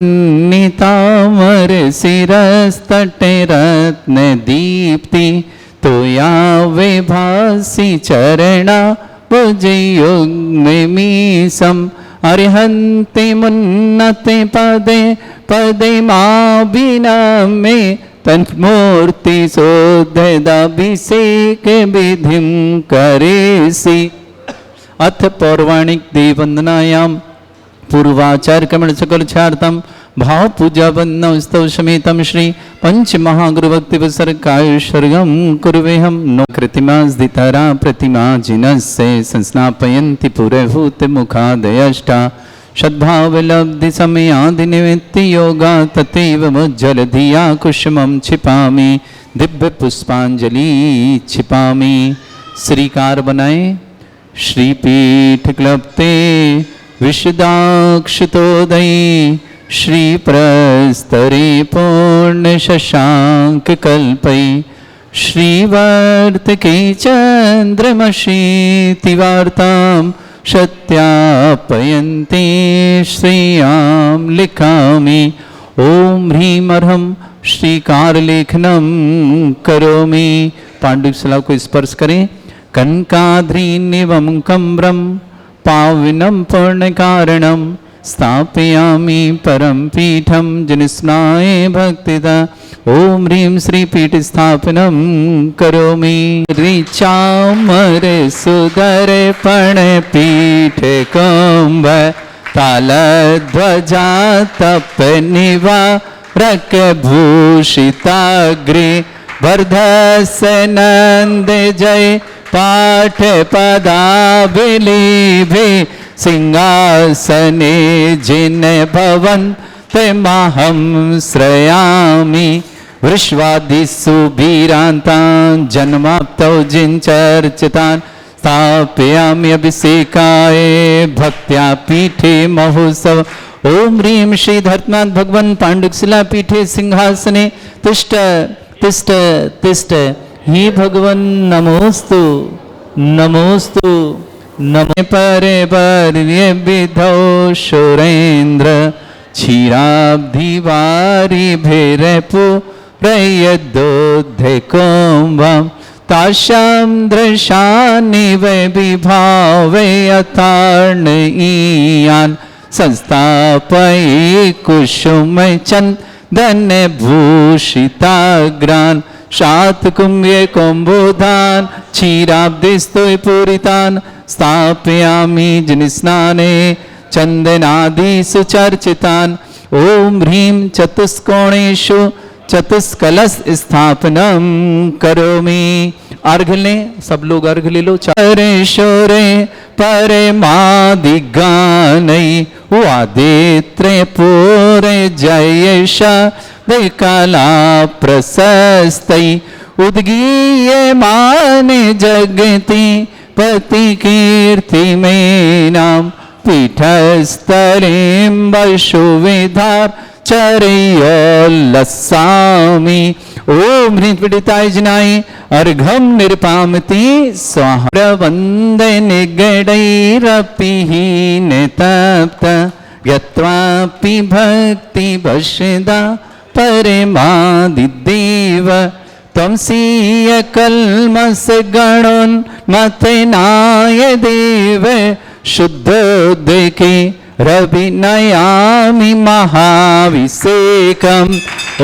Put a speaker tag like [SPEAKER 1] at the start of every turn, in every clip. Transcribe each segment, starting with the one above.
[SPEAKER 1] नितामर शिरस्तटे रत्न दीप्ति तोया विभासी चरणा भुजयुग्मीसम अर्हन्ति मुन्नते पदे पदे माबिनामे तन्मूर्ति शोधदाभिषेक विधिं करेसि। अथ पौर्वाणिक देववंदनायां पूर्वाचार्य कमल सकल छार्थम भाव पूजा वंदना स्तव समेतम श्री पंच महागुरु भक्ति वसरकाय सर्गम कुर्वेहम नो कृतिमास दितारा प्रतिमा जिनस्य संस्नापयन्ति पुरहूत मुखादयष्टा सद्भावलब्धि समयादि निमित्ति योगा तथैव मुज्जल धिया कुसुमं क्षिपामि दिव्य पुष्पांजलि क्षिपामि। श्रीकार बनाए श्रीपीठ क्लप्ते विशदाक्षतोदयी श्री प्रस्तरे पूर्ण शशांक कल्पै श्रीवर्तके चंद्रमशीतिवार्तां सत्यापयन्ते श्रेयां लिखामि। ओम ह्रीं अर्हं श्रीकारलेखनं करोमि। पांडुलिपि शिला को स्पर्श करें। कनकाद्रीनिवं कम्रं पावनं पूर्णकारणं स्थापयामि परम पीठं जनिस्नाये भक्तिदा। ओम ह्रीं श्रीपीठ स्थापनं करोमि। ऋचामर सुदर्पण पीठ कुंभ तालध्वजा तपनिवा रकभूषिताग्रे वर्धस्नंद जय पाठ पदाभिलेभे सिंहासने जिन भवन्त महं श्रयामि। वृष्वादिषु वीरान्तान् जन्माप्तौ जिनचर्चितान् स्थापयामि अभिषेकाय भक्त्या पीठे महोत्सव। ओम ह्रीं श्री धर्तनाथ भगवन् पाण्डुशिला पीठे सिंहासने तिष्ठ तिष्ठ तिष्ठ। हे भगवन् नमोस्तु नमोस्तु नमो परे वर्य विधौ सुरेन्द्र क्षीराब्धिवारी भैरपु प्रयदोद्धकुम्भं तासां दृशानि वै विभावे अतार्णयीयान् संस्थापये कुसुमे चन्दन भूषिताग्रान् शातकुम्भे कुम्भोधान् क्षीराब्धिस्तु पूरितान् स्थापयामि जनिस्नाने चंदनादिषु चर्चितान्। ओम ह्रीं चतुष्कोणेषु चतुष्कलश स्थापनं करोमि। अर्घ लें, सब लोग अर्घ ले लो। चरे शोरे परमादिगानै वादित्रे पूरे जयेशा कला प्रशस्तै उद्गीयमाने जगति पति कीर्ति में नाम पीठस्थलें वशुविधार चरयोल्लसामि। ओम ह्रीं पीडिताय जनाय अर्घं निर्पामति स्वाहा। वंदे निगडैरपि हीनतप्त गत्वापि भक्ति वशदा परमादिदेव त्वंसीय कल्मष गणोन्मथनाय देव शुद्धोदके रविनयामि महाभिषेकम्। ओ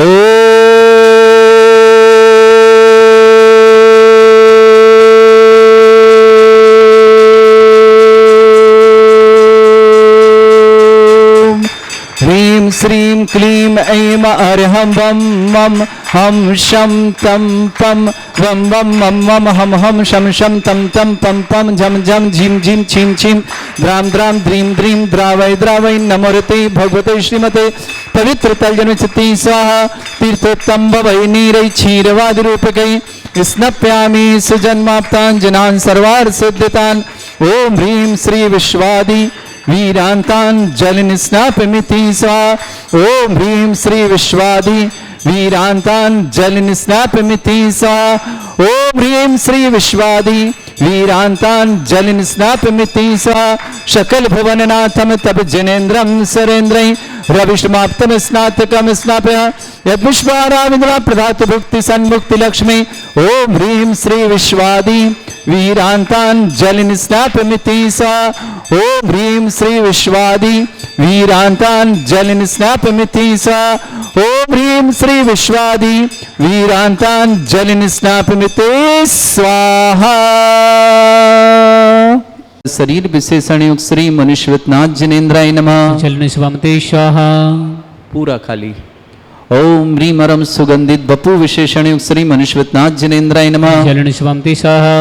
[SPEAKER 1] ह्रीं श्रीं क्लीं ऐं अर्हं वं वं हम शम तम पम वम वम मम वम हम हम शम शम तम तम पम पम झम झम झिम झिम छिम छिम द्राम द्राम द्रीम द्रीम द्रावय द्रावय नमोरते भगवते श्रीमते पवित्र तलजन चित्ती स्वाहा। तीर्थोत्तम भवै नीरै क्षीरवादि रूपकै स्नप्यामि सुजन्माप्तान् जनान् सर्वार्थ सिद्धितान्। ओम ह्रीं श्री विश्वादि वीरांतान् जलनिस्नापमिति स्वाहा। ओम ह्रीं श्री विश्वादि वीरांतान् जलनिस्नापमिति स्वाहा। ओम ह्रीं श्री विश्वादि वीरांतान जलिन स्नापमिति सा शकल भुवननाथम तब जनेन्द्रम सरेन्द्रै रविष्माप्तम स्नातकम स्नापय यद्विश्वाराविंद्रा प्रदातु भुक्ति सन्मुक्ति लक्ष्मी ओम ह्रीं श्री विश्वादी वीरांतान जलिन स्नापमिति सा ओम ह्रीं श्री विश्वादी वीरांतान जलिन स्नापमिति सा ओम ह्रीं श्री विश्वादी वीरांतान जलिन स्नापमिति स्वाहा। शरीर विशेषण युक्त श्री मनुष्यवतनाथ जिनेन्द्राय नमः।
[SPEAKER 2] चलन स्वामते स्वाहा।
[SPEAKER 1] पूरा खाली। ओम ह्रीं मरम सुगंधित बपु विशेषण युक्त श्री मनुष्यवतनाथ जिनेन्द्राय नमः।
[SPEAKER 2] चलन स्वामते स्वाहा।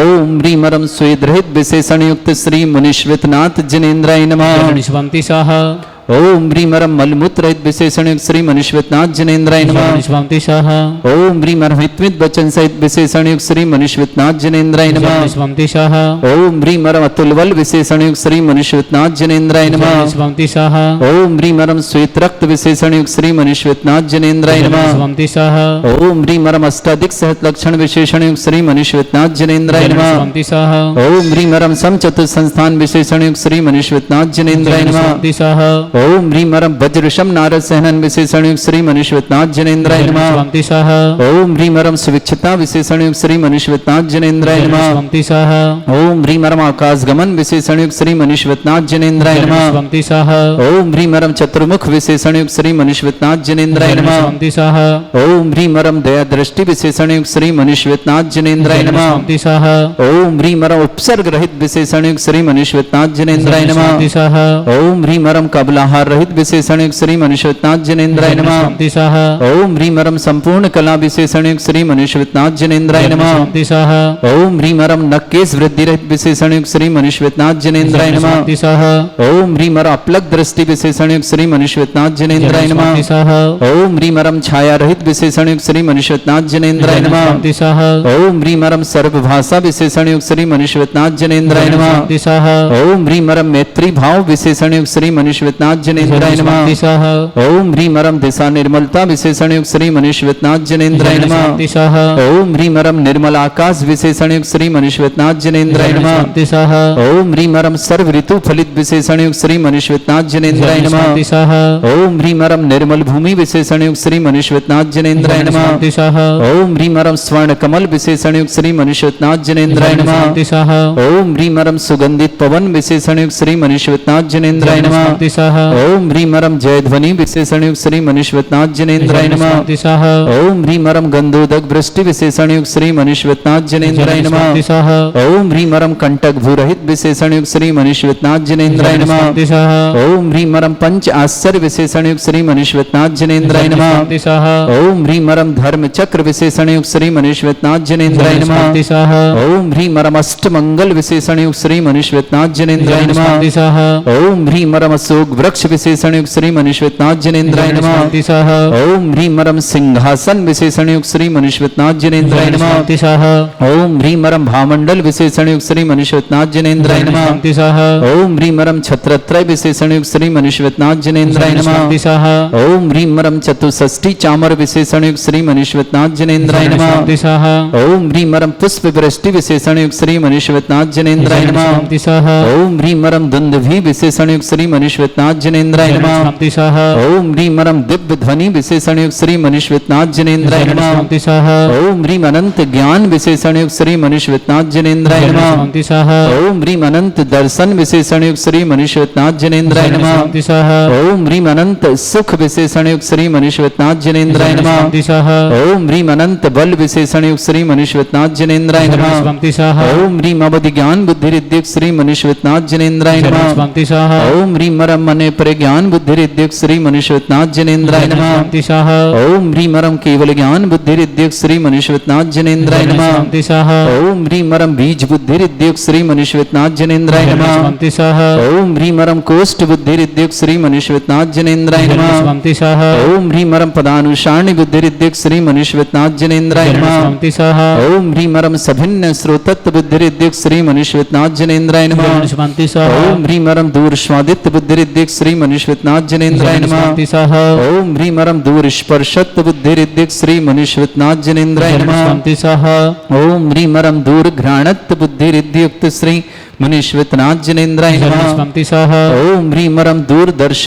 [SPEAKER 1] ओम ह्रीं मरम स्वेदरहित विशेषण युक्त श्री मनुष्यवतनाथ जिनेन्द्राय नमः।
[SPEAKER 2] चलन स्वामते स्वाहा।
[SPEAKER 1] ओम ह्रीं मरम मलमूत्र रहित विशेषण युक्त श्री मनुष्यवतनाथ जिनेन्द्राय नमः।
[SPEAKER 2] चलन स्वामते स्वाहा।
[SPEAKER 1] ओम ह्रीं मरम हितमित वचन सहित विशेषण युक्त श्री मनुष्यवतनाथ जिनेन्द्राय नमः।
[SPEAKER 2] चलन स्वामते स्वाहा।
[SPEAKER 1] ओम ह्रीं मरम अतुलबल विशेषण युक्त श्री मनुष्यवतनाथ जिनेन्द्राय नमः।
[SPEAKER 2] चलन स्वामते स्वाहा।
[SPEAKER 1] ओम ह्रीं मरम श्वेत रक्त विशेषण युक्त श्री मनुष्यवतनाथ जिनेन्द्राय
[SPEAKER 2] चलन
[SPEAKER 1] नमः।
[SPEAKER 2] स्वामते स्वाहा।
[SPEAKER 1] ओम ह्रीं मरम अष्टाधिक सहत लक्षण विशेषण युक्त श्री मनुष्यवतनाथ जिनेन्द्राय
[SPEAKER 2] चलन
[SPEAKER 1] नमः।
[SPEAKER 2] स्वामते स्वाहा।
[SPEAKER 1] ओम ह्रीं मरम समचतुर संस्थान विशेषण युक्त श्री मनुष्यवतनाथ जिनेन्द्राय
[SPEAKER 2] चलन
[SPEAKER 1] नमः।
[SPEAKER 2] स्वामते स्वाहा।
[SPEAKER 1] ओम ह्रीं मरम वज्रशम नारद सहनन विशेषण युक्त श्री मनुष्यवतनाथ जिनेन्द्राय
[SPEAKER 2] चलन
[SPEAKER 1] नमः।
[SPEAKER 2] स्वामते स्वाहा।
[SPEAKER 1] ओम ह्रीं मरम सुविक्षता विशेषण युक्त श्री मनुष्यवतनाथ जिनेन्द्राय
[SPEAKER 2] चलन
[SPEAKER 1] नमः।
[SPEAKER 2] स्वामते स्वाहा।
[SPEAKER 1] ओम ह्रीं मरम आकाश गमन विशेषण युक्त श्री मनुष्यवतनाथ जिनेन्द्राय
[SPEAKER 2] चलन
[SPEAKER 1] नमः।
[SPEAKER 2] स्वामते स्वाहा।
[SPEAKER 1] ओम ह्रीं मरम चतुर्मुख विशेषण युक्त श्री मनुष्यवतनाथ जिनेन्द्राय
[SPEAKER 2] चलन
[SPEAKER 1] नमः।
[SPEAKER 2] स्वामते स्वाहा।
[SPEAKER 1] ओम ह्रीं मरम दया दृष्टि विशेषण युक्त श्री मनुष्यवतनाथ जिनेन्द्राय
[SPEAKER 2] चलन
[SPEAKER 1] नमः।
[SPEAKER 2] स्वामते स्वाहा।
[SPEAKER 1] ओम ह्रीं मरम उपसर्ग रहित विशेषण युक्त श्री मनुष्यवतनाथ जिनेन्द्राय
[SPEAKER 2] चलन
[SPEAKER 1] नमः।
[SPEAKER 2] स्वामते स्वाहा।
[SPEAKER 1] ओम ह्रीं मरम कबलाहार रहित विशेषण युक्त श्री मनुष्यवतनाथ जिनेन्द्राय
[SPEAKER 2] चलन
[SPEAKER 1] नमः।
[SPEAKER 2] स्वामते स्वाहा।
[SPEAKER 1] ओम ह्रीं मरम संपूर्ण कला विशेषण युक्त श्री मनुष्यवतनाथ जिनेन्द्राय
[SPEAKER 2] चलन
[SPEAKER 1] नमः।
[SPEAKER 2] स्वामते स्वाहा।
[SPEAKER 1] ओम ह्रीं मरम नक्केश वृद्धि रहित विशेषण युक्त श्री मनुष्यवतनाथ जिनेन्द्राय
[SPEAKER 2] चलन
[SPEAKER 1] नमः।
[SPEAKER 2] स्वामते स्वाहा।
[SPEAKER 1] ओम ह्रीं मरम अपलक दृष्टि विशेषण युक्त श्री मनुष्यवतनाथ जिनेन्द्राय
[SPEAKER 2] चलन
[SPEAKER 1] नमः।
[SPEAKER 2] स्वामते स्वाहा।
[SPEAKER 1] ओम ह्रीं मरम छाया रहित विशेषण युक्त श्री मनुष्यवतनाथ जिनेन्द्राय
[SPEAKER 2] चलन
[SPEAKER 1] नमः।
[SPEAKER 2] स्वामते स्वाहा।
[SPEAKER 1] ओम ह्रीं मरम सर्वभाषा विशेषण युक्त श्री मनुष्यवतनाथ जिनेन्द्राय
[SPEAKER 2] चलन
[SPEAKER 1] नमः।
[SPEAKER 2] स्वामते स्वाहा।
[SPEAKER 1] ओम ह्रीं मरम मैत्री भाव विशेषण युक्त श्री मनुष्यवतनाथ जिनेन्द्राय
[SPEAKER 2] चलन
[SPEAKER 1] नमः।
[SPEAKER 2] स्वामते स्वाहा।
[SPEAKER 1] ओम ह्रीं मरम दिशा निर्मलता विशेषण युक्त श्री मनुष्यवतनाथ जिनेन्द्राय
[SPEAKER 2] चलन
[SPEAKER 1] नमः।
[SPEAKER 2] स्वामते स्वाहा।
[SPEAKER 1] ओम ह्रीं मरम निर्मल आकाश विशेषण युक्त श्री मनुष्यवतनाथ जिनेन्द्राय
[SPEAKER 2] चलन
[SPEAKER 1] नमः।
[SPEAKER 2] स्वामते स्वाहा।
[SPEAKER 1] ओम ह्रीं मरम सर्व ऋतु फलित विशेषण युक्त श्री मनुष्यवतनाथ जिनेन्द्राय
[SPEAKER 2] चलन
[SPEAKER 1] नमः।
[SPEAKER 2] स्वामते स्वाहा।
[SPEAKER 1] ओम ह्रीं मरम निर्मल भूमि विशेषण युक्त श्री मनुष्यवतनाथ जिनेन्द्राय
[SPEAKER 2] चलन
[SPEAKER 1] नमः।
[SPEAKER 2] स्वामते स्वाहा।
[SPEAKER 1] ओम ह्रीं मरम स्वर्ण कमल विशेषण युक्त श्री मनुष्यवतनाथ जिनेन्द्राय
[SPEAKER 2] चलन
[SPEAKER 1] नमः।
[SPEAKER 2] स्वामते स्वाहा।
[SPEAKER 1] ओम ह्रीं मरम सुगंधित पवन विशेषण युक्त श्री मनुष्यवतनाथ जिनेन्द्राय
[SPEAKER 2] चलन
[SPEAKER 1] नमः।
[SPEAKER 2] स्वामते स्वाहा।
[SPEAKER 1] ओम ह्रीं मरम जयध्वनि विशेषण युक्त श्री मनुष्यवतनाथ जिनेन्द्राय
[SPEAKER 2] चलन
[SPEAKER 1] नमः।
[SPEAKER 2] स्वामते स्वाहा।
[SPEAKER 1] ओम ह्रीं मरम गंधोदक वृष्टि विशेषण युक्त श्री मनुष्यवतनाथ जिनेन्द्राय
[SPEAKER 2] चलन
[SPEAKER 1] नमः।
[SPEAKER 2] स्वामते स्वाहा।
[SPEAKER 1] ओम ह्रीं मरम कंटक भूरहित विशेषण युक्त श्री मनुष्यवतनाथ जिनेन्द्राय
[SPEAKER 2] चलन
[SPEAKER 1] नमः।
[SPEAKER 2] स्वामते स्वाहा।
[SPEAKER 1] ओम ह्रीं मरम पंच आश्चर्य विशेषण युक्त श्री मनुष्यवतनाथ जिनेन्द्राय
[SPEAKER 2] चलन
[SPEAKER 1] नमः।
[SPEAKER 2] स्वामते स्वाहा।
[SPEAKER 1] ओम ह्रीं मरम धर्म चक्र विशेषण युक्त श्री मनुष्यवतनाथ जिनेन्द्राय
[SPEAKER 2] चलन
[SPEAKER 1] नमः।
[SPEAKER 2] स्वामते स्वाहा।
[SPEAKER 1] ओम ह्रीं मरम अष्टमंगल विशेषण युक्त श्री मनुष्यवतनाथ जिनेन्द्राय
[SPEAKER 2] चलन
[SPEAKER 1] नमः।
[SPEAKER 2] स्वामते स्वाहा।
[SPEAKER 1] ओम ह्रीं मरम अशोक वृक्ष विशेषण युक्त श्री मनुष्यवतनाथ जिनेन्द्राय
[SPEAKER 2] चलन
[SPEAKER 1] नमः।
[SPEAKER 2] स्वामते स्वाहा।
[SPEAKER 1] ओम ह्रीं मरम सिंहासन विशेषण युक्त श्री मनुष्यवतनाथ जिनेन्द्राय
[SPEAKER 2] चलन
[SPEAKER 1] नमः।
[SPEAKER 2] स्वामते स्वाहा।
[SPEAKER 1] ओम ह्रीं मरम भामंडल विशेषण युक्त श्री मनुष्यवतनाथ जिनेन्द्राय
[SPEAKER 2] चलन
[SPEAKER 1] नमः।
[SPEAKER 2] स्वामते स्वाहा।
[SPEAKER 1] ओम ह्रीं मरम छत्रत्रय विशेषण युक्त श्री मनुष्यवतनाथ जिनेन्द्राय
[SPEAKER 2] चलन
[SPEAKER 1] नमः।
[SPEAKER 2] स्वामते स्वाहा।
[SPEAKER 1] ओम ह्रीं मरम चतुष्षष्टि चामर विशेषण युक्त श्री मनुष्यवतनाथ जिनेन्द्राय
[SPEAKER 2] चलन
[SPEAKER 1] नमः।
[SPEAKER 2] स्वामते स्वाहा।
[SPEAKER 1] ओम ह्रीं मरम पुष्प वृष्टि विशेषण युक्त श्री मनुष्यवतनाथ जिनेन्द्राय
[SPEAKER 2] चलन
[SPEAKER 1] नमः।
[SPEAKER 2] स्वामते स्वाहा।
[SPEAKER 1] ओम ह्रीं मरम दुंदुभि विशेषण युक्त श्री मनुष्यवतनाथ जिनेन्द्राय
[SPEAKER 2] चलन
[SPEAKER 1] नमः।
[SPEAKER 2] स्वामते स्वाहा।
[SPEAKER 1] ओम ह्रीं मरम दिव्य ध्वनि विशेषण युक्त श्री मनुष्यवतनाथ जिनेन्द्राय
[SPEAKER 2] चलन
[SPEAKER 1] नमः।
[SPEAKER 2] स्वामते स्वाहा।
[SPEAKER 1] ओम ह्रीं अनंत ज्ञान विशेषण युक्त श्री मनुष्यवतनाथ जिनेन्द्राय
[SPEAKER 2] चलन
[SPEAKER 1] नमः।
[SPEAKER 2] स्वामते स्वाहा।
[SPEAKER 1] ओम ह्रीं अनंत दर्शन विशेषण युक्त श्री मनुष्यवतनाथ जिनेन्द्राय
[SPEAKER 2] चलन
[SPEAKER 1] नमः।
[SPEAKER 2] स्वामते स्वाहा।
[SPEAKER 1] ओम ह्रीं अनंत सुख विशेषण युक्त श्री मनुष्यवतनाथ जिनेन्द्राय
[SPEAKER 2] चलन
[SPEAKER 1] नमः।
[SPEAKER 2] स्वामते स्वाहा।
[SPEAKER 1] ओम ह्रीं अनंत बल विशेषण युक्त श्री मनुष्यवतनाथ जिनेन्द्राय
[SPEAKER 2] चलन
[SPEAKER 1] नमः।
[SPEAKER 2] स्वामते स्वाहा।
[SPEAKER 1] ओम ह्रीं अवधि ज्ञान बुद्धि रिद्युक्त श्री मनुष्यवतनाथ जिनेन्द्राय
[SPEAKER 2] चलन
[SPEAKER 1] नमः।
[SPEAKER 2] स्वामते स्वाहा।
[SPEAKER 1] ओम ह्रीं मरम मने परे ज्ञान बुद्धि रिद्युक्त श्री मनुष्यवतनाथ जिनेन्द्राय
[SPEAKER 2] चलन
[SPEAKER 1] नमः।
[SPEAKER 2] स्वामते स्वाहा।
[SPEAKER 1] ओम ह्रीं मरम केवल ज्ञान बुद्धि रिद्युक्त श्री मनुष्यवतनाथ जिनेन्द्राय
[SPEAKER 2] चलन
[SPEAKER 1] नमः।
[SPEAKER 2] स्वामते स्वाहा।
[SPEAKER 1] ओम ह्रीं मरम बीज बुद्धि रिद्युक्त श्री मनुष्यवतनाथ जिनेन्द्राय
[SPEAKER 2] चलन
[SPEAKER 1] नमः।
[SPEAKER 2] स्वामते स्वाहा।
[SPEAKER 1] ओम ह्रीं मरम कोष्ठ बुद्धि रिद्युक्त श्री मनुष्यवतनाथ जिनेन्द्राय
[SPEAKER 2] चलन
[SPEAKER 1] नमः।
[SPEAKER 2] स्वामते स्वाहा।
[SPEAKER 1] ओम ह्रीं मरम पदानुसारणी बुद्धि रिद्युक्त श्री मनुष्यवतनाथ जिनेन्द्राय
[SPEAKER 2] चलन
[SPEAKER 1] नमः।
[SPEAKER 2] स्वामते स्वाहा।
[SPEAKER 1] ओम ह्रीं मरम सभिन्न श्रोतत्व बुद्धि रिद्युक्त श्री मनुष्यवतनाथ जिनेन्द्राय नमः।
[SPEAKER 2] चलन स्वामते स्वाहा।
[SPEAKER 1] ओम ह्रीं मरम दूर स्वादित्य बुद्धि रिद्युक्त श्री मनीश्वतनाथ जनेन्द्राय नमः।
[SPEAKER 2] शांति स्वाहा
[SPEAKER 1] ओम ह्रीमरम दूर स्पर्शत बुद्धिरिद्धिक श्री मनीश्वतनाथ जनेन्द्राय नमः।
[SPEAKER 2] शांति स्वाहा
[SPEAKER 1] ओम ह्रीमरम दूर घ्राणत बुद्धिरिद्धियुक्त श्री मनीश्वतनाथ जनेन्द्राय नमः।
[SPEAKER 2] शांति स्वाहा
[SPEAKER 1] ओम ह्रीमरम दूरदर्श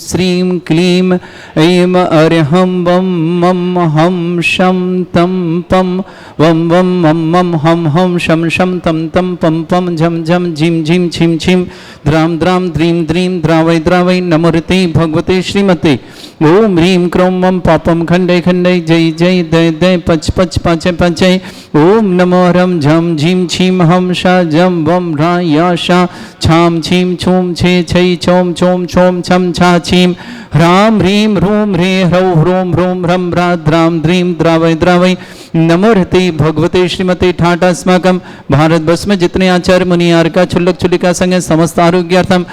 [SPEAKER 1] श्रीं क्लीं ऐं अर्हं वं मं हं शं तं पं वं वं मं मं हं हं शं शं तं तं पं पं झं झं झिं झिं छिं छिं द्रां द्रां द्रीं द्रीं द्रावै द्रावै नमोर्ते भगवते श्रीमते ओम ह्रीं क्रों मं पापं खण्डै खण्डै जय जय दय दय पच पच पाचय पाचय ओम नमो ह्रं झं झिं छिं हं शा जं वं ह्रा या शा छां छीं छूं छे छै छौं छौं छौं छं छा छीं ह्रां ह्रीं ह्रूं ह्रे ह्रौं ह्रों ह्रों ह्रं ह्रा द्रां द्रीं द्रावै द्रावै नमोर्ते भगवते श्रीमते ठाट अस्माकं भारतवर्ष में जितने आचार्य मुनि आर्का छुल्लक छुलिका संग समस्त आरोग्यार्थम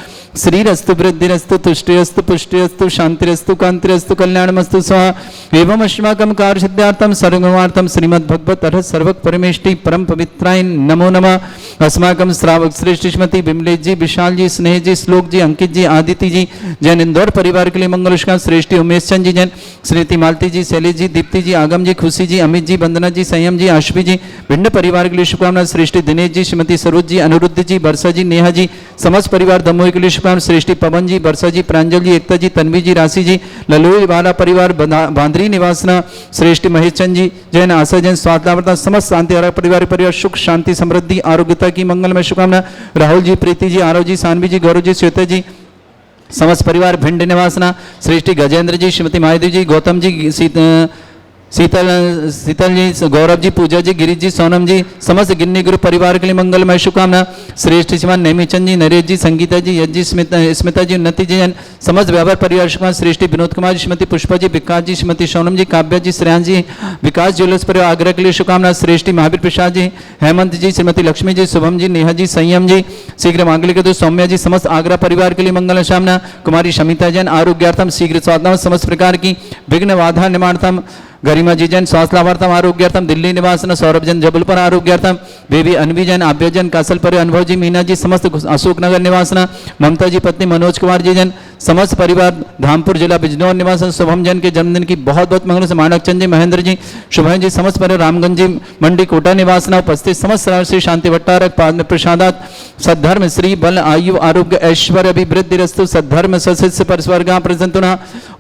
[SPEAKER 1] श्रीरस्तु वृद्धिरस्तु तुष्टिरस्तु पुष्टिरस्तु शांतिरस्तु कांतिरस्तु कल्याणमस्तु स्वाहा एवं अस्माकं कार्य सिद्धार्थम सर्वमार्थम श्रीमद् भगवत अर्थ सर्वक परमेष्टि परम पवित्राय नमो नमः। अस्माकं श्रावक श्रेष्ठ श्रीमती बिमलेश जी, विशाल जी, स्नेह जी, श्लोक जी, अंकित जी, आदिति जी, जैन इंदौर परिवार के लिए मंगलुष्का श्रेष्ठी उमेश चंद जी, जैन श्रीमती मालती जी, शैलेश जी, दीप्ति जी, आगम जी, खुशी जी, अमित जी, वंदना जी, संयम जी, आशवी जी, भिन्न परिवार के लिए शुभकामना श्रेष्ठी दिनेश जी, श्रीमती सरोज जी, अनिरुद्ध जी, वर्षा जी, नेहा जी, समस्त परिवार दमोह के लिए शुभकामना श्रेष्ठी पवन जी, वर्षा जी, प्रांजल जी, एकता जी, तन्वी जी, राशि जी, ललोई वाला परिवार बांद्री निवासना श्रेष्ठी महेश चंद जी, जैन आशा जैन स्वास्थ्य समस्त शांति परिवार सुख शांति समृद्धि आरोग्यता की मंगलमय शुभकामना राहुल जी, प्रीति जी, आरव जी, सानवी जी, गौरव जी, श्वेता जी, समस्त परिवार भिंड निवासना श्रेष्ठी गजेंद्र जी, श्रीमती मायादेवी जी, गौतम जी, शीतल जी, गौरव जी, पूजा जी, गिरीश जी, सोनम जी, समस्त गिन्नी गुरु परिवार के लिए मंगलमय शुभकामना श्रेष्ठ श्रीमान नेमीचंद जी, नरेश जी, संगीता जी, यज जी, स्मिता जी, उन्नति जी, समस्त व्यापार परिवार शुभकामना श्रेष्ठी विनोद कुमार जी, श्रीमती पुष्पा जी, विकास जी, श्रीमती सोनम जी, काव्या जी, श्रेयांश जी, विकास ज्वेलर्स परिवार आगरा के लिए शुभकामना श्रेष्ठी महावीर प्रसाद जी, हेमंत जी, श्रीमती लक्ष्मी जी, शुभम जी, नेहा जी, संयम जी, शीघ्र मांगलिक दो सौम्या जी, समस्त आगरा परिवार के लिए मंगल कामना कुमारी शमिता जैन आरोग्यार्थम शीघ्र स्वास्थ्य समस्त प्रकार की विघ्न बाधा निवारणार्थम गरिमा जी जैन स्वास्थ्य लाभार्थम आरोग्यार्थम दिल्ली निवासन सौरभ जैन जबलपुर आरोग्यार्थम बेबी अनवी जैन आभ्य जैन कासल पर अनुभव जी, मीना जी, समस्त अशोकनगर निवासना ममता जी पत्नी मनोज कुमार जी जैन समस्त परिवार धामपुर जिला बिजनौर निवासन शुभम जैन के जन्मदिन की बहुत बहुत मंगल से मानक चंद जी, महेंद्र जी, शुभम जी, समस्त परिवार रामगंज जी मंडी कोटा निवासना उपस्थित समस्त श्री शांति भट्टारक पाद प्रसादात सद्धर्म श्री बल आयु आरोग्य ऐश्वर्य अभिवृद्धि रस्तु सद्धर्म सस्य पर स्वर्गा प्रसंतुना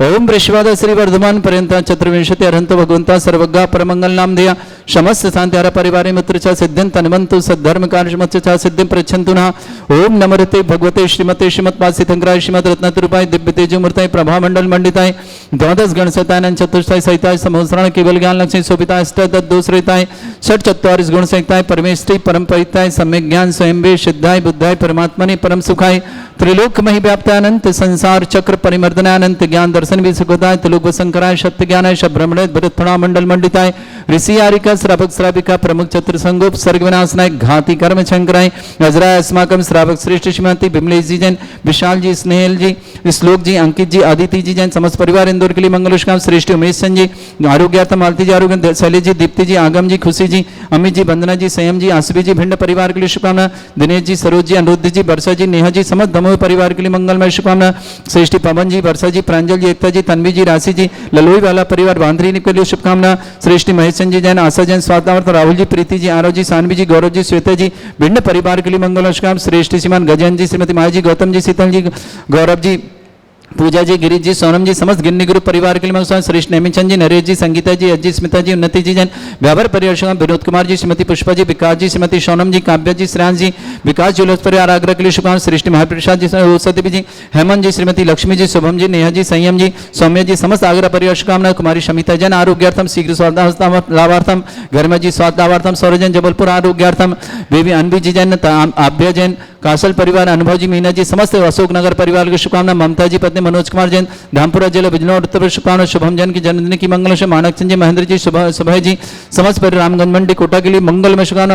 [SPEAKER 1] ओम वृषवाद श्री वर्धमान पर्यंत चतुर्विंशति अरहंत भगवंता सर्वज्ञा परमंगल नाम दया समस्त शांति हर परिवार मित्र च सिद्धिं तन्वन्तु सद्धर्म कार्य च सिद्धिं प्रच्छन्तुना ओम नमस्ते भगवते श्रीमते श्रीमत्पासितंकराय श्रीमद रत्नतरूपाय दिव्य तेजोमूर्ताय प्रभा मंडल मंडिताय द्वादश गण सतानन चतुष्टाय सहिताय समोसरण केवल ज्ञान लक्ष्मी शोभिताय अष्टदश दोषरिताय षट चत्वारिश गुण संयुक्ताय परमेष्टि परम परिताय सम्यक ज्ञान स्वयं वे सिद्धाय बुद्धाय परमात्मने परम सुखाय त्रिलोकमहि व्याप्तानंत संसार चक्र परिमर्दनानंत ज्ञान दर्शन भी सुखदाय त्रिलोक शंकराय सत्य ज्ञानाय शब्रह्मणे भरतफणा मंडल मंडिताय ऋषि आरिका श्रावक श्राविका प्रमुख चतुर संगोप सर्ग विनाशनाय घाती कर्म शंकराय अजराय अस्माकम श्रावक श्रेष्ठ श्रीमती बिमलेश जी जैन, विशाल जी, स्नेहल जी, श्लोक जी, अंकित जी, आदिति जी जैन, समस्त परिवार इंदौर के लिए मंगलुष्काम श्रेष्ठ उमेश चंद जी आरोग्यार्थम मालती जी आरोग्य शैलेश जी, दीप्ति जी, आगम जी, खुशी जी, अमित जी, वंदना जी, संयम जी, आसवी जी, भिंड परिवार के लिए शुभकामना दिनेश जी, सरोज जी, अनिरुद्ध जी, वर्षा जी, नेहा जी, समस्त दमोह परिवार के लिए मंगलमय शुभकामना श्रेष्ठी पवन जी, वर्षा जी, प्रांजल जी, एकता जी, तन्वी जी, राशि जी, ललोई वाला परिवार बांधरी के लिए शुभकामना श्रेष्ठी महेश चंद जी जैन, आशा जैन स्वास्थ्य राहुल जी, प्रीति जी, आरव जी, सानवी जी, गौरव जी, श्वेता जी, भिन्न परिवार के लिए मंगल शुभकामना श्रेष्ठ श्रीमान गजेंद्र जी, श्रीमती माया जी, गौतम जी, शीतल जी, गौरव जी, पूजा जी, गिरीश जी, सोनम जी, समस्त गिन्नी ग्रुप परिवार के लिए मंगल श्रेष्ठ नेमिचंद जी, नरेश जी, संगीता जी, अजय, स्मिता जी, उन्नति जी, जैन व्यापार परिवार विनोद कुमार जी, श्रीमती पुष्पा जी, विकास जी, श्रीमती सोनम जी, काव्या जी, श्रेयांश जी, विकास ज्वेलर्स परिवार आगरा के लिए शुभकामनाएं, श्रेष्ठ महाप्रसाद जी, सत्यपी जी, हेमंत जी, श्रीमती लक्ष्मी जी, शुभम जी, नेहा जी, संयम जी, सौम्य जी, समस्त आगरा परिवार शुभकामनाएं, कुमारी शमिता जैन आरोग्यार्थम शीघ्र स्वास्थ्य लाभार्थम, घरमा जी स्वास्थ्य लाभार्थम, सौरजन जबलपुर आरोग्यार्थम, बेबी अनबी जी जैन, आभ्या जैन, कासल परिवार, अनुभव जी, मीना जी, समस्त अशोकनगर परिवार की शुभकामना, ममता जी पत्नी मनोज कुमार जैन, धामपुरा जिला बिजनौर उत्तर प्रदेश शुभकामना, शुभम जैन की जन्मदिन की मंगल से मानक चंद जी, महेंद्र जी, सुबह जी, समस्त परिवार रामगंज मंडी कोटा के लिए मंगल में शुभकामना,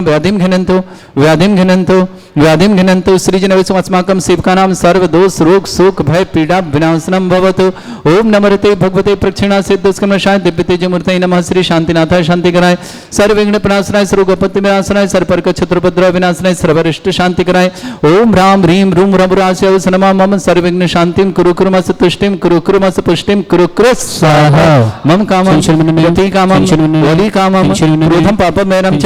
[SPEAKER 1] व्याधिम घिनंतो श्रीजन अस्माकं सेवकानां सर्व दोष रोग शोक भय पीड़ा विनाशनम भवतु। ओम नमस्ते भगवते प्रक्षिणा सिद्धस्कर्मशाय दिव्य तेज मूर्तये नमः। श्री शांतिनाथाय शांति कराय, सर्व विघ्न प्रणाशनाय, सर्वगपत्ति विनाशनाय, सर्वपर्क शत्रुपद्रव विनाशनाय, सर्वरिष्ट शांति कराय। ओम राम ह्रीम रूम रघुराशय सनमा मम सर्वविघ्न शांतिम कुरु कुरुमस तुष्टिम कुरु कुरुमस पुष्टिम कुरु कुरु स्वाहा। मम कामं गति कामं वली कामं क्रोधं पापं मैरं च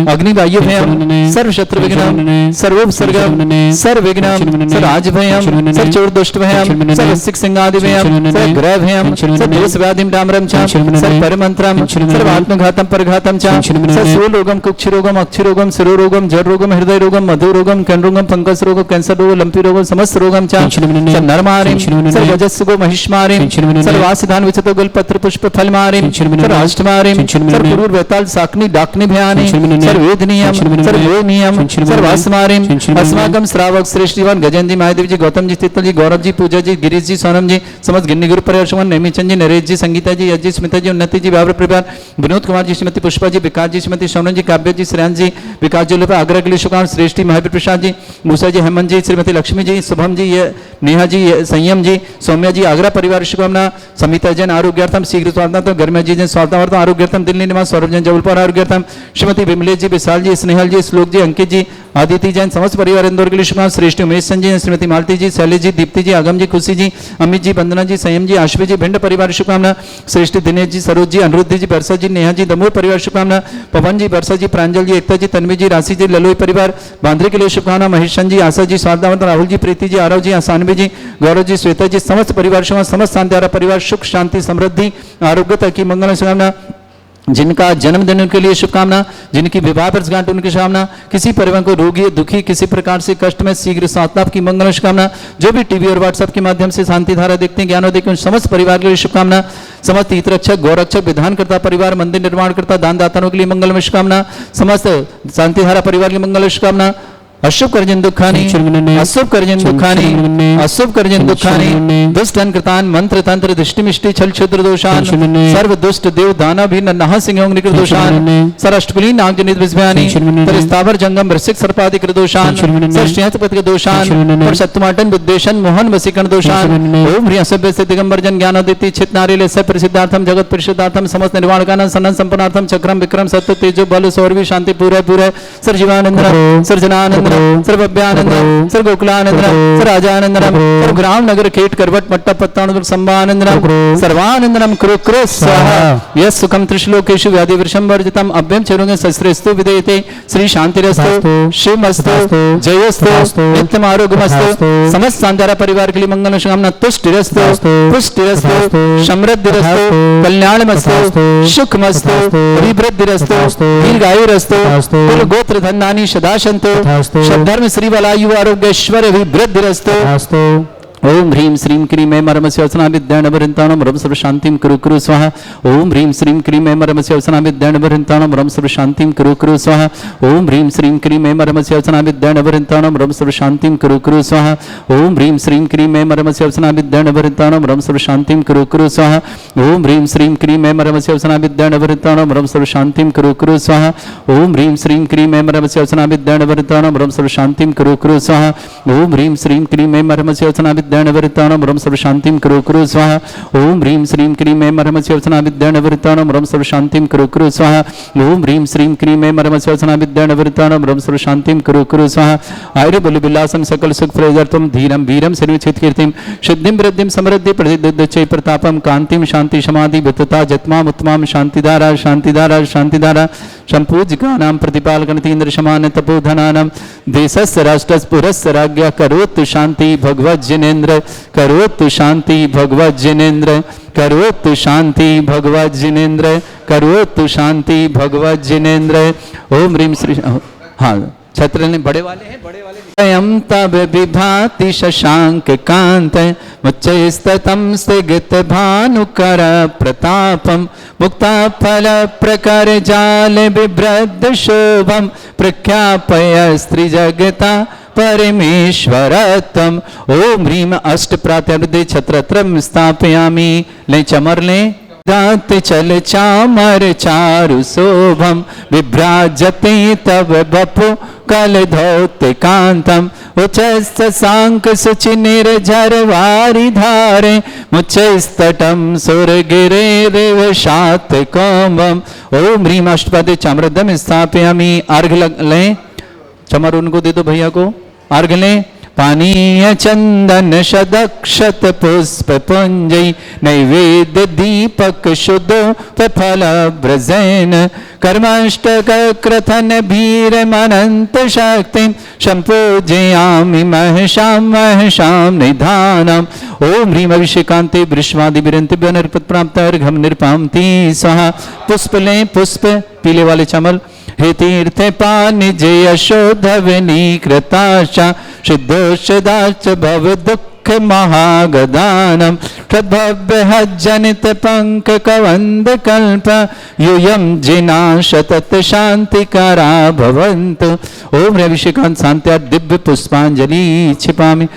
[SPEAKER 1] अग्निवायुभयं सर्व शत्रु विघ्नं सर्वोपसर्गं सर्वविघ्नं सर्वराजभयं सर्वचोरदुष्टभयं सर्वसिक सिंहादिभयं सर्वग्रहभयं सर्वदोषव्याधिं डामरं च सर्वपरमन्त्रं सर्वात्मघातं परघातं च सर्वरोगं कुक्षरोगं अक्षरोगं शिरोरोगं जठरोगं हृदयरोगं मधुरोगं कण्डरोगं फंगस रोग कैंसर रोग लंपी रोग समस्त रोगं च नरमारिं सर्वजस्सुगो महिष्मारिं सर्वासिधान विचतो गुलपत्र पुष्प फलमारिं सर्वाष्टमारिं सर्वपुरूर वेताल साकनी डाकनी भयानि सर्ववेदनीयं सर्वोनियं सर्वास्मारिं अस्माकं श्रावक श्रेष्ठीवान गजेंद्र जी महादेव जी गौतम जी तीर्थल जी गौरव जी पूजा जी गिरीश जी सोनम जी समस्त गिन्नी गुरु परिवार नेमीचंद जी नरेश जी संगीता जी अजय स्मिता जी उन्नति जी व्यापार परिवार विनोद कुमार जी श्रीमती पुष्पा जी विकास जी श्रीमती सोनम जी काव्य जी श्रेयांश जी विकास जी आग्रह के लिए शुभकामनाएं श्रेष्ठी महावीर प्रसाद जी मूसा जी हेमंत जी श्रीमती लक्ष्मी जी शुभम जी नेहा जी संयम जी सौम्या जी आगरा परिवार शुभकामना समिता जैन आरोग्यार्थम शीघ्र स्वास्थ्य गर्म्या जी जैन स्वास्थ्य आरोग्यार्थम दिल्ली निवास सौरभ जैन जबलपुर आरोग्यार्थम श्रीमती विमलेश जी विशाल जी स्नेहल जी श्लोक जी अंकित जी आदित्य जैन समस्त परिवार इंदौर के लिए शुभकामना श्रेष्ठ उमेश संजय श्रीमती मालती जी शैलेश जी दीप्ति जी आगम जी खुशी जी अमित जी वंदना जी संयम जी आश्वी जी भिंड परिवार शुभकामना श्रेष्ठ दिनेश जी सरोज जी अनिरुद्ध जी बरसा जी नेहा जी दमोह परिवार शुभकामना पवन जी बरसा जी प्रांजल जी एकता जी तन्वी जी राशि जी ललोई परिवार बांद्रे के लिए शुभकामना महेशन जी आशा जी स्वादावंत राहुल जी प्रीति जी आरव जी आसानवी जी गौरव जी श्वेता जी समस्त परिवार समस्त शांतिहारा परिवार सुख शांति समृद्धि आरोग्यता की मंगल शुभकामना जिनका जन्मदिन उनके लिए शुभकामना जिनकी विवाह वर्षगांठ उनकी शुभकामना किसी परिवार को रोगी दुखी किसी प्रकार से कष्ट में शीघ्र स्वास्थ्य लाभ की मंगल शुभकामना जो भी टीवी और व्हाट्सएप के माध्यम से शांति धारा देखते हैं ज्ञानोदय के समस्त परिवार के लिए शुभकामना समस्त हितरक्षक गौरक्षक विधानकर्ता परिवार मंदिर निर्माण करता दानदाताओं के लिए मंगल में शुभकामना समस्त शांति धारा परिवार की मंगल शुभकामना अशुभ कर्जन दुखानी अशुभ कर्जन दुखानी अशुभ कर्जन दुखानी दुष्ट कृतान मंत्र तंत्र दृष्टि मिष्टि छल क्षुद्र दोषान सर्व दुष्ट देव दाना भी नहा सिंह निकृत दोषान सर अष्टकुली नाग जनित विस्भयानि तर स्थावर जंगम वृश्चिक सर्पादि कृत दोषान सर श्रेयपति के दोषान पर शत्रुमाटन बुद्धेशन मोहन वसीकरण दोषान ओम ह्री असभ्य से दिगंबर जन ज्ञानोदिति चित नारिले सब प्रसिद्धार्थम जगत परिषदार्थम समस्त निर्वाण कानन सनन संपन्नार्थम चक्रम विक्रम सत्य तेजो बल सौरवी शांति पूरे पूरे सर जीवानंद सर जनानंद सर्वभ्यानंद सर्वगोकुलानंद सर्वराजानंदनम सर्वग्राम नगर खेट करवट मट्टा पत्तानुर संभानंदनम सर्वानंदनम कुरु कुरु स्वाहा यस सुखम त्रिश्लोकेषु व्याधि वृषम वर्जितम अभ्यम चरुंगे सस्त्रेस्तु विदेयते श्री शांतिरस्तु शिवमस्तु जयोस्तु नित्यम आरोग्यमस्तु समस्त शांतिहारा परिवार के लिए मंगल शुभकामना तुष्टिरस्तु पुष्टिरस्तु समृद्धिरस्तु कल्याणमस्तु सुखमस्तु अभिवृद्धिरस्तु दीर्घायुरस्तु कुल गोत्र धनानि सदा सन्तु धर्म श्री बलायु आरोग्यश्वर अभिवृद्धिरस्तु ओम ह्रीं श्रीं क्रीं ऐं मरमस्य वसना विद्यानवरिन्ताणं रम सर्व शांतिं कुरु कुरु स्वाहा ओम ह्रीं श्रीं क्रीं ऐं मरमस्य वसना विद्यानवरिन्ताणं रम सर्व शांतिं कुरु कुरु स्वाहा ओम ह्रीं श्रीं क्रीं ऐं मरमस्य वसना विद्यानवरिन्ताणं रम सर्व शांतिं कुरु कुरु स्वाहा ओम ह्रीं श्रीं क्रीं ऐं मरमस्य वसना विद्यानवरिन्ताणं रम सर्व शांतिं कुरु कुरु स्वाहा ओम ह्रीं श्रीं क्रीं ऐं मरमस्य वसना विद्यानवरिन्ताणं रम सर्व शांतिं कुरु कुरु स्वाहा ओम ह्रीं श्रीं क्रीं ऐं मरमस्य वसना विद्यानवरिन्ताणं रम सर्व शांतिं कुरु कुरु स्वाहा ओम ह्रीं श्रीं क्रीं ऐं मरमस्य वसना विद्यानवरिताणं रम सर्व शांतिं कुरु कुरु स्वाहा ओम ह्रीं श्रीं क्रीं ऐं मरमस्य वसना विद्यानवरिताणं रम सर्व शांतिं कुरु कुरु स्वाहा ओम ह्रीं श्रीं क्रीं ऐं मरमस्य वसना विद्यानवरिताणं रम सर्व शांतिं कुरु कुरु स्वाहा आयुर बल विलासं सकल सुख प्रयोजर्थम धीरं वीरं सर्वचित कीर्तिं सिद्धिं वृद्धिं समृद्धि प्रसिद्ध प्रतापं कांतिं शांति समाधि वितता जत्माम उत्तमाम शांतिधारा शांतिधारा शांतिधारा शम्पूजिकानां प्रतिपालकनतीन्द्र शमान तपोधनानां देशस्य राष्ट्रस्य पुरस्य राज्ञः करोतु शान्ति भगवज्जनेन्द्र करोतु शान्ति भगवज्जनेन्द्र करोतु शान्ति भगवज्जनेन्द्र करोतु शान्ति भगवज्जनेन्द्र। ओम ह्रीं श्री हाँ छत्र ने बड़े वाले हैं बड़े वाले अयं तब विभाति शशांक कांत मुच्चैस्ततं स्थित भानुकर प्रतापम मुक्ता फल प्रकर जाल बिभ्रद शोभम प्रख्यापय स्त्री जगता परमेश्वरत्वम। ओम ह्रीं अष्ट प्रात्यर्धे छत्रत्रम स्थापयामि। ले चमर ले दात चल चामर चारु शोभम विभ्राजते तब बपु कल धौत कांतम उच्चस्त सांक सुचि निर्झर वारी धारे मुच्चस्तटम सुर गिरे रेव शात कोमम। ओम ह्रीं अष्टपदे चामरदम स्थापयामि। अर्घ लें चमर उनको दे दो भैया को अर्घ लें। पानीय चंदन शदक्षत पुष्प पुंजय नैवेद्य दीपक शुद्ध फल ब्रजैन कर्माष्टक क्रथन भीर मनंत शक्ति संपूजयामि महशाम निधानम। ओम ह्रीं अभिषेकांते वृषवादि विरंति नरपत प्राप्त अर्घम निरपामति स्वाहा। पुष्प लें पुष्प पीले वाले चमल। हे तीर्थ पानि जय यशोधवनी कृताशा सिद्धोषदाच भव दुख महागदानम तद्भव्य जनित पंक कवंद कल्प यूयम जिना शतत शांतिकरा भवन्तु। ओम अभिषेकांत शांत्या दिव्य पुष्पांजलि क्षिपामि।